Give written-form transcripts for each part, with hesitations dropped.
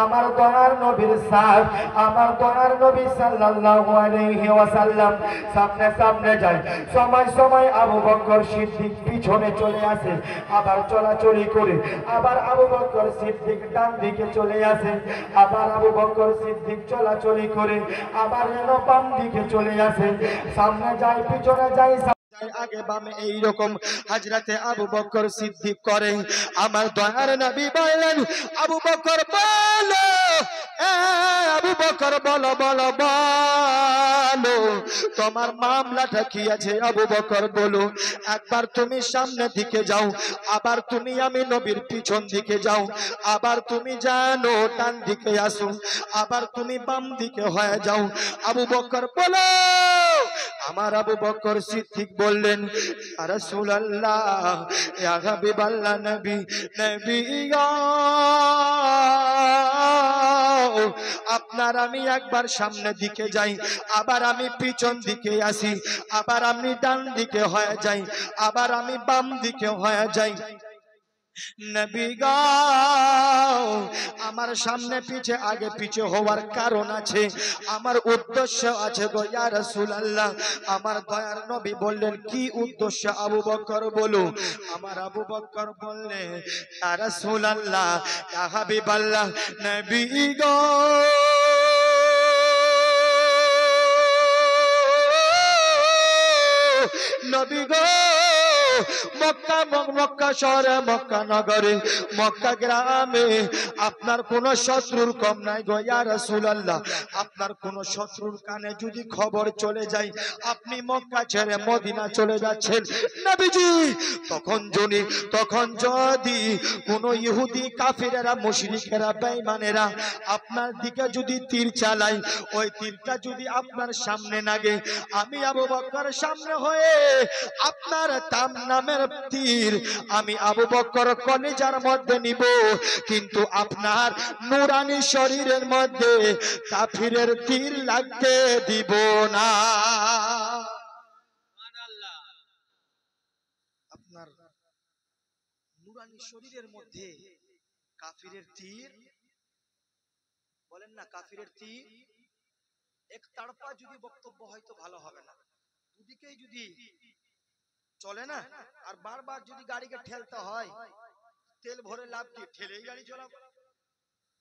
আমার দয়ার নবীর সাথ, আমার দয়ার নবী সাল্লাল্লাহু আলাইহি ওয়াসাল্লাম সামনে সামনে যায়। সময় সময় আবু বকর সিদ্দিক পিছনে চলে আসে, আবার চলাচলি করে, আবার আবু বকর সিদ্দিক ডান দিকে চলে আসে, আবার আবু বকর সিদ্দিক চলাচলি করে, আবার যেন বাম দিকে চলে আসে। সামনে যায় পিছনে যায়, আগে বামে, এইরকম হযরতে আবু বকর সিদ্দিক করে। আমার দয়ার নবী বললেন, আবু বকর বলো, আবু বকর বলো বলো বলো, তোমার মামলাটা কি আছে? আবু বকর বলো। একবার তুমি সামনে দিকে যাও, আবার তুমি আমি নবীর পিছন দিকে যাও, আবার তুমি জানো ডান দিকে আসো, আবার তুমি বাম দিকে হয়ে যাও। আবু বকর বলো। আমার আবু বকর সিদ্দিক বললেন, ইয়া রাসূলুল্লাহ, ইয়া হাবিবাল্লাহ, নবী নবী গো, আপনার আমি একবার সামনে দিকে যাই, আবার আমি পিছন দিকে আসি, আবার আমি ডান দিকে হয়ে যাই, আবার আমি বাম দিকে হয়ে যাই। নবী গো, আমার সামনে পিছে আগে পিছে হওয়ার কারণ আছে, আমার উদ্দেশ্য আছে গো ইয়া রাসূলুল্লাহ। আমার দয়ার নবী বললেন, কি উদ্দেশ্য? আবু বকর বলো। আমার আবু বকর বললেন, ইয়া রাসূলুল্লাহ, ইয়া হাবিবাল্লাহ, নবী গো, নবী গো, মক্কা শহরে, মক্কা নগরে, মক্কা গ্রামে আপনার কোন শত্রুর কম নাই গো ইয়া রাসূলুল্লাহ। আপনার কোন শত্রুর কানে যদি খবর চলে যায় আপনি মক্কা ছেড়ে মদিনা চলে যাচ্ছেন নবীজি, তখন যদি কোন ইহুদি কাফিরেরা, মুশরিকেরা, বেঈমানেরা আপনার দিকে যদি তীর চালায়, ওই তীরটা যদি আপনার সামনে লাগে, আমি আবু বকর সামনে হয়ে আপনার তাম নামের তীর আমি আবু বকর কলিজার মধ্যে নিব, কিন্তু আপনার নূরানী শরীরের মধ্যে কাফিরের তীর লাগতে দিব না। আপনার নূরানী শরীরের মধ্যে কাফিরের তীর, বলেন না, কাফিরের তীর একতরফা যদি বক্তব্য হয় তো ভালো হবে না, দুদিকেই যদি চলে না, আর বারবার যদি গাড়িকে ঠেলতে হয়, তেল ভরে লাভ কি, ঠেলেই গাড়ি চালাবো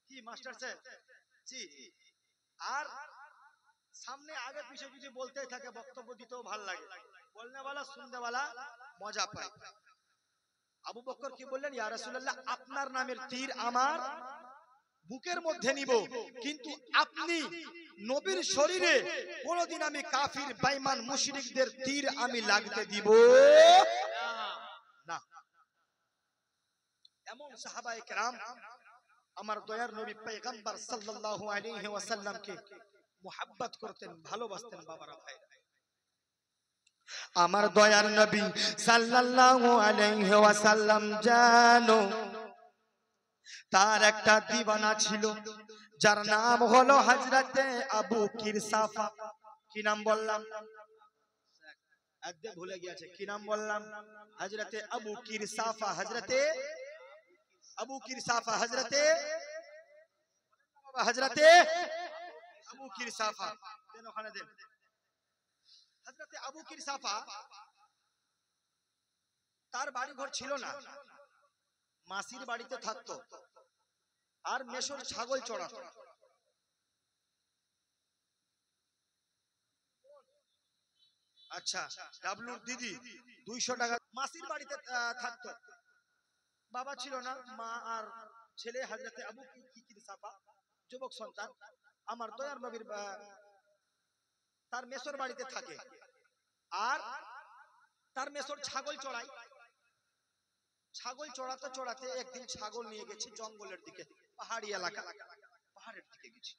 কি মাস্টার সাহেব? জি। আর সামনে আগে পিছে যদি বলতেই থাকে, বক্তব্য দিতেও ভালো লাগে, বলনেওয়ালা শুননেওয়ালা মজা পায়। আবু বকর কি বললেন, ইয়া রাসূলুল্লাহ, আপনার নামের তীর আমার বুকের মধ্যে নিব, কিন্তু আপনি নবীর শরীরে কোনদিন আমি কাফির, বেঈমান, মুশরিকদের তীর আমি লাগতে দিব না। এমন সাহাবায়ে কেরাম আমার দয়ার নবী পয়গম্বর সাল্লাল্লাহু আলাইহি ওয়াসাল্লামকে মুহাব্বত করতেন, ভালোবাসতেন। বাবারা ভাই, আমার দয়ার নবী সাল্লাল্লাহু আলাইহি ওয়াসাল্লাম জানো তার একটা দিওয়ানা ছিল, যার নাম হলো হযরতে আবু কিরসাফা। কি নাম বললাম? একদম ভুলে গিয়েছে, কি নাম বললাম? হযরতে আবু কিরসাফা, হযরতে আবু কিরসাফা, হযরতে আবু কিরসাফা। দেন ওখানে দেন। হযরতে আবু কিরসাফা, তার বাড়ি ঘর ছিল না, মাসির বাড়িতে থাকতো, আর মেশর ছাগল চড়াতো। আচ্ছা, ডাবলুর দিদি 200 টাকা, মাসির বাড়িতে থাকতো। বাবা ছিল না, মা আর ছেলে হযরতে আবু কিরসাফা, যুবক সন্তান। আমার দয়ার নবীর তার মেশর বাড়িতে থাকে, আর তার মেশর ছাগল চড়ায়। ছাগল চড়াতে চড়াতে একদিন ছাগল নিয়ে গেছে জঙ্গলের দিকে, পাহাড়ি এলাকা, পাহাড়ের দিকে গেছে।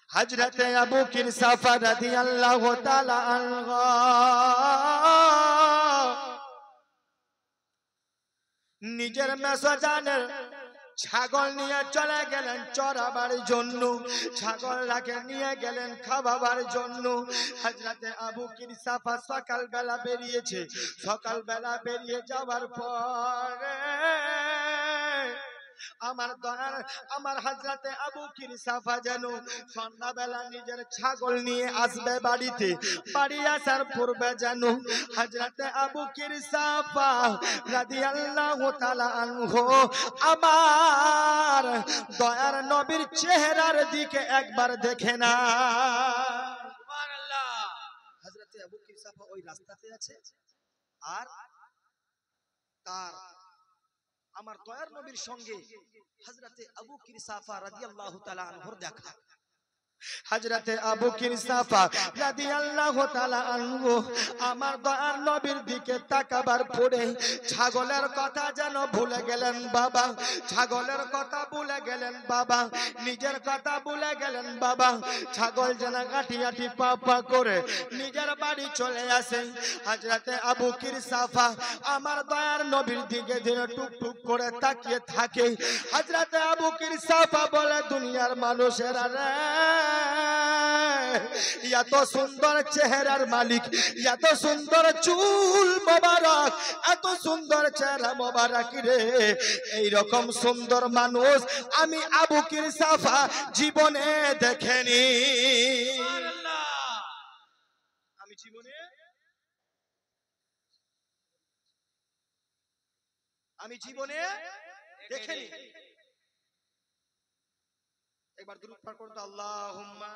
হযরতে আবু কিরসাফা রাদিয়াল্লাহু তাআলা আনহু নিজের মেশজানের ছাগল নিয়ে চলে গেলেন চড়াবার জন্য, ছাগলটাকে নিয়ে গেলেন খাওয়াবার জন্য। হযরতে আবু কিরসাফা সকালবেলা বেরিয়েছে, সকালবেলা বেরিয়ে যাওয়ার পরে আমার দয়ার আমার হযরতে আবু কিরসাফা যেন সন্ধ্যাবেলা নিজের ছাগল নিয়ে আসবে বাড়িতে, বাড়ি আসার পূর্বে যেন হযরতে আবু কিরসাফা রাদিয়াল্লাহু তাআলা আনহু আমার দয়ার নবীর চেহারার দিকে একবার দেখে না। সুবহানাল্লাহ। হযরতে আবু কিরসাফা ওই রাস্তাতে আছে, আর তার আমার দয়ার নবীর সঙ্গে হযরতে আবু কিরসাফা রাদিয়াল্লাহু তাআলা আনহুর দেখা। হযরতে আবু কিরসাফা রাদিয়াল্লাহু তাআলা আনহু আমার দয়ার নবীর দিকে তাকাবার পরে ছাগলের কথা যেন ভুলে গেলেন বাবা, ছাগলের কথা ভুলে গেলেন বাবা, নিজের কথা ভুলে গেলেন বাবা। ছাগল যেন গাঁটি গাঁটি পা পা করে নিজের বাড়ি চলে আসে। হযরতে আবু কিরসাফা আমার দয়ার নবীর দিকে যেন টুক টুক করে তাকিয়ে থাকে। হযরতে আবু কিরসাফা বলে, দুনিয়ার মানুষেরা রে, এত সুন্দর চেহারার মালিক, এত সুন্দর চুল মোবারক, এত সুন্দর চেহারা মোবারক রে, এই রকম সুন্দর মানুষ আমি আবু কিরসাফা জীবনে দেখিনি। আমি জীবনে দেখিনি। একবার দুরূদ পাঠ করুন তো, আল্লাহুম্মা